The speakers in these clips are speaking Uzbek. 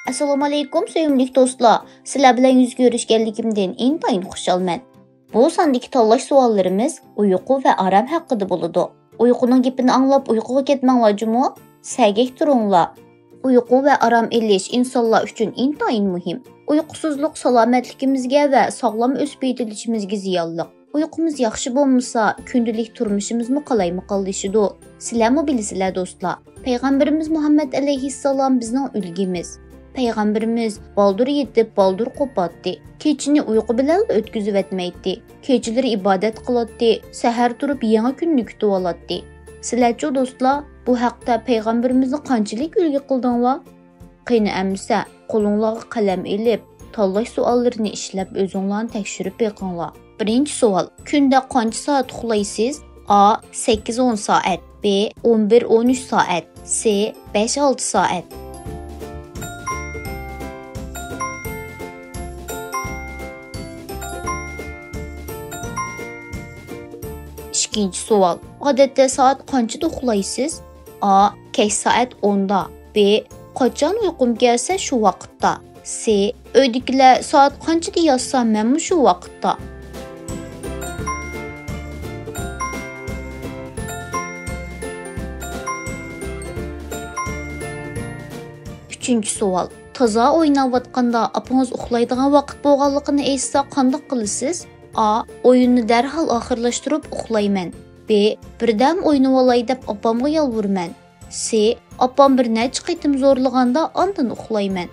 Assalomu alaykum sevimli do'stlar. Sizlar bilan yuz ko'rishganligimdan intayin xursandman. Bu sondagi tanlash savollarimiz uyqu va aram haqida bo'ladi. Uyquning gapini anglab uyquga ketmanglarmi? Sagak turinglar. Uyqu va aram elish insonlar uchun intayin muhim. Uyqusuzlik salomatligimizga va sog'lom o'sib yetilishimizga ziyonli. Uyqumuz yaxshi bo'lmasa, kundalik turmushimizni qalaymi? Sizlarmi bilasizlar do'stlar? Payg'ambarimiz Muhammad alayhissalom bizning ulgimiz. Payg'ambarimiz baldur yetib, baldur qopatdi. Kechini uyqu bilan o'tkazib etmaydi. Kechalari ibodat qiladi, sahar turib yangi kunni kutib oladi. Sizlarchi do'stlar, bu haqda payg'ambarimizni qanchalik ulgi qildinglar? Qani amsa, qo'lingizga qalam elib, tanlash savollarini ishlab o'zingizlarni tekshirib beqinglar. Birinchi savol: kunda qancha soat uxlaysiz? A. 8-10 soat, B. 11-13 soat, C. 5-6 soat. İkinci savol: odatda soat qanchada uxlaysiz? A. Kech soat 10da, B. Qachon uyqum kelsa shu vaqtda, C. Uydagilar soat qanchada yotsa men shu vaqtda. Üçüncü savol: toza o'ynayotganda apangiz uxlaydigan vaqt bo'lganligini aytsa qanday qilasiz? A. Oyunni darhol oxirlashtirib uxlayman. B. Birdam o'ynab olay deb opamga yolvurman. C. Opam bir necha qitim zo'rlaganda ondan uxlayman.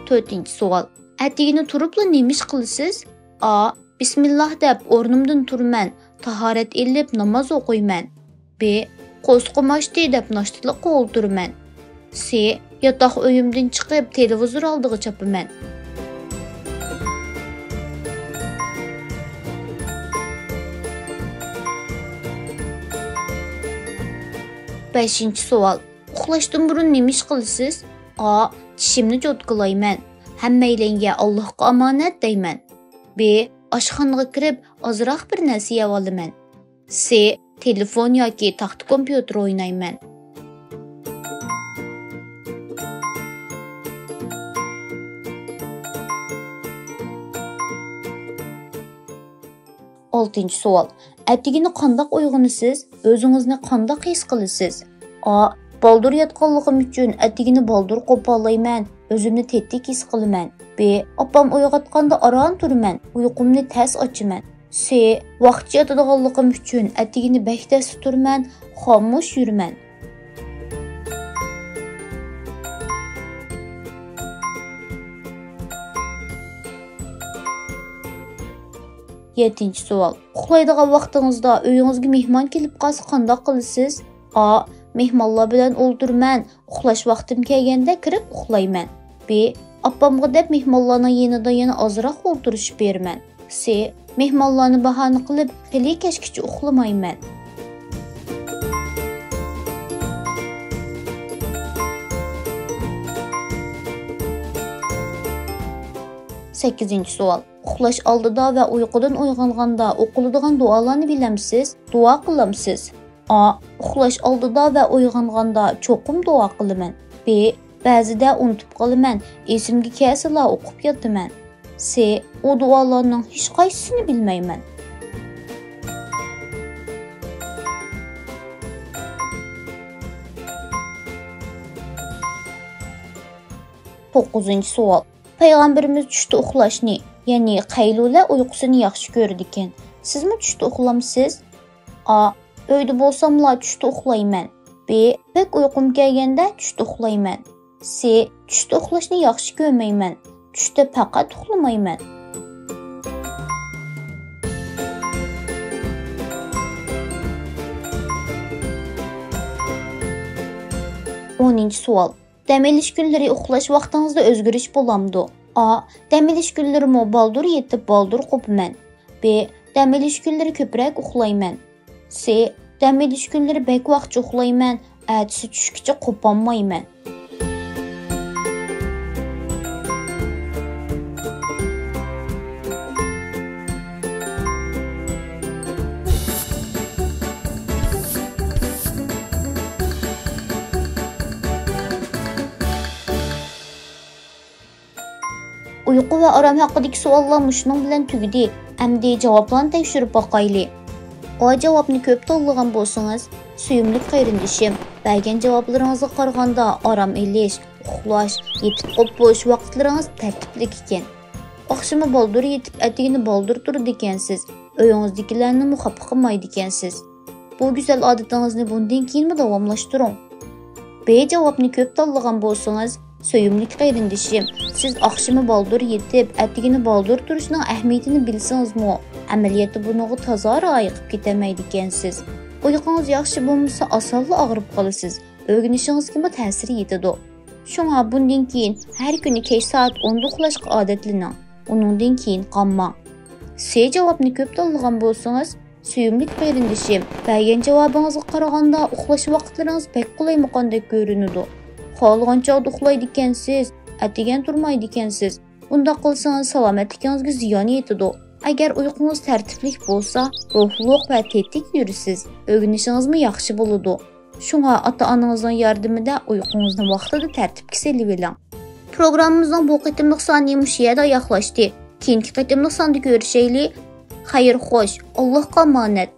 To'rtinchi savol: atigini turibla nima ish qilasiz? A. Bismillah deb o'rnimdan turman, tahorat elib namoz o'qiyman. B. Qo'sqimashdi deb noshtalikqa o'ltirman. C. Yotoq uyimdan chiqib televizor oldiga chopaman. Beshinchi savol: uxlashdan burun nima ish qilasiz? A. Tishimni jotqilayman. Hammaylarga Allohga omonat deyman. B. Oshxonaga kirib ozroq bir narsa yeb olaman. C. Telefon yoki taxt kompyuter o'ynayman. Oltinchi savol: atigini qandoq uyg'onasiz? O'zingizni qandoq his qilasiz? A. Baldur yotganligim uchun atigini baldur qo'pollayman, o'zimni tetik his qilaman. B. Opam uyg'otganda aron turman, uyqumni tez ochaman. C. Vaqtcha yotadiganligim uchun atigini bekdas turman, xomush yurman. Yettinchi savol: uxlaydigan vaqtingizda uyingizga mehmon kelib qolsa qanday qilasiz? A. Mehmonlar bilan o'ltirman, uxlash vaqtim kelganda kirib uxlayman. B. Opamga deb mehmonlarning yanida yana ozroq o'ltirishib berman. C. Mehmonlarni bahona qilib xili kechgacha uxlamayman. Sakkizinchi savol: uxlash oldida va uyqudan uyg'onganda o'qiladigan duolarni bilamsiz? Duo qilamsiz? A. Uxlash oldida va uyg'onganda cho'qim duo qilaman. B. Ba'zida unutib qolaman, esimga kelsala o'qib yotaman. C. O duolarning hech qaysisini bilmayman. To'qqizinchi savol: payg'ambarimiz tushda uxlashni, ya'ni qaylula uyqusini yaxshi ko'rdi ekan. Sizmi tushda uxlamsiz? A. Uyda bo'lsamla tushda uxlayman. B. Pek uyqum kelganda tushda uxlayman. C. Tushda uxlashni yaxshi ko'rmayman. Tushda faqat uxlamayman. O'ninchi savol: dam olish kunlari uxlash vaqtingizda o'zgarish bo'lamdi? A. Dam olish kunlari baldur yetib baldur qo'paman. B. Dam olish kunlari ko'proq uxlayman. C. Dam olish kunlari bek vaqtcha uxlayman, ertasi tushgacha qo'polmayman. Uyqu və aram haqqındakı suallar muşunun bilan tugidi. Əmdi javoblarni tekshirib baqayli. O javobni ko'p tanlagan bo'lsangiz, suyumli qarindishim, bergan javoblaringizga qaraganda aram elish, uxlash, yetib qo'pish vaqtlaringiz tartiblik ekan. Oqshimi boldur yetib, atigini boldur turdi ekansiz. Uyingizdagilarni muhabbat qilmaydi ekansiz. Bu go'zal odatingizni bundan keyinmi davomlashtiring. B javobni ko'p tanlagan bo'lsangiz, suyumli qarindishim, siz oqshimi boldur yetib, atigini boldur turishning ahamiyatini bilsangizmi, amaliyotda bunga toza rioya ketamaydi ekansiz. Uyqungiz yaxshi bo'lmasa, osonla og'rib qolasiz. O'rganishingizga ta'sir yetadi. Shunga bundan keyin har kuni kech soat 10 uxlashga odatlaning. Uningdan keyin qonmang. C javobni ko'p tanlagan bo'lsangiz, suyumli qarindishim, bergan javobingizga qaraganda uxlash vaqtlaringiz pek qulaymiqandek ko'rinadi. Xohlagancha uxlaydi ekansiz, atigan turmaydi ekansiz. Bunda qilsangiz salomatligingizga ziyon yetadi. Agar uyqungiz tartibli bo'lsa, ruhliq va tetik yurisiz. O'rganishingizmi yaxshi bo'ladi. Shunga ota-onangizning yordamida uyqungizni vaqtida tartibga solib Programmamızın bu qitimliq soni mush yerda oyoqlashdi. Keyingi qitimliq sonda ko'rishaylik. Xayr xo'sh, Allohga omonat.